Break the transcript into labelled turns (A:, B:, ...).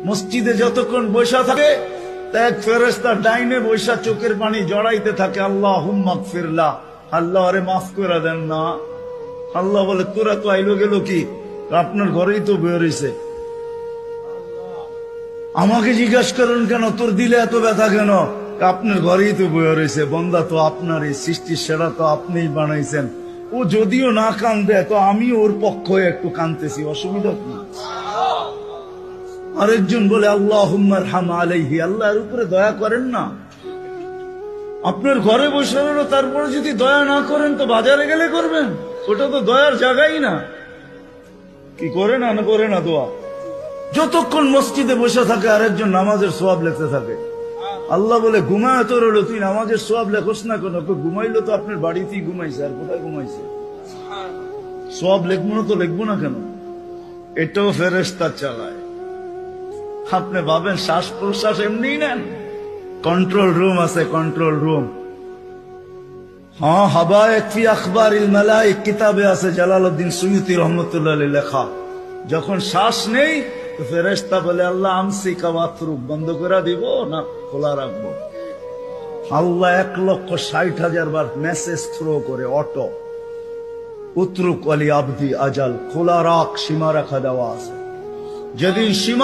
A: মসজিদে যতক্ষণ বৈশা থাকে এক ফেরেশতা ডাইনে বৈশা চোখের পানি জড়াইতে থাকে, আল্লাহুম্মা গফিরলা, আল্লাহ আরে মাফ করে দেন না। আল্লাহ বলে তোরা তো আইলো গেল কি, আপনার ঘরেই তো বের হইছে, আমাকে জিজ্ঞাসা করেন কেন তোর দিলে এত ব্যথা কেন? আপনার ঘরেই তো বয়ে রয়েছে, বন্দা তো আপনার, এই সৃষ্টির সেরা তো আপনিই বানাইছেন। ও যদিও না কান্দে তো আমি ওর পক্ষ হয়ে একটু কান্দতেছি, অসুবিধা কি? আরেকজন বলে আল্লাহুম্মা আরহাম আলাইহি, আল্লাহর উপরে দয়া করেন না। আপনার ঘরে বসে রইল, তারপরে যদি দয়া না করেন তো বাজারে গেলে করবেন, ওটা তো দয়ার জায়গাই না। কি করে না করে না দোয়া? যতক্ষণ মসজিদে বসে থাকে আরেকজন নামাজের সোয়াব লেখতে থাকে। আল্লাহ বলে ঘুমায় তো রইল, তুই নামাজের সোয়াব লেখোস না কেন? ঘুমাইলো তো আপনার বাড়িতেই ঘুমাইছে, আর কোথায় ঘুমাইছে? সোয়াব লিখবো না তো লিখবো না কেন? এটাও ফেরেশতা চালায়। আপনি ভাবেন শ্বাস প্রশ্বাস এমনি নেন? কন্ট্রোল রুম আছে, কন্ট্রোল রুম। হ্যাঁ, হাবায়েক ফি আখবারিল মালায়েক কিতাবে আছে, জালালউদ্দিন সুয়ুতী রহমাতুল্লাহ আলাইহি লেখা। যখন শ্বাস নেই তো ফেরেশতা বলে আল্লাহ আমসিকা ওয়াতরুক, বন্ধ করে দিব না খোলা রাখবো? আল্লাহ 1,60,000 বার মেসেজ থ্রো করে, অটো উতরুক আলী আবদি আজাল, খোলা রাখ, সীমা রাখা দেওয়া আছে। যেদিন সীমা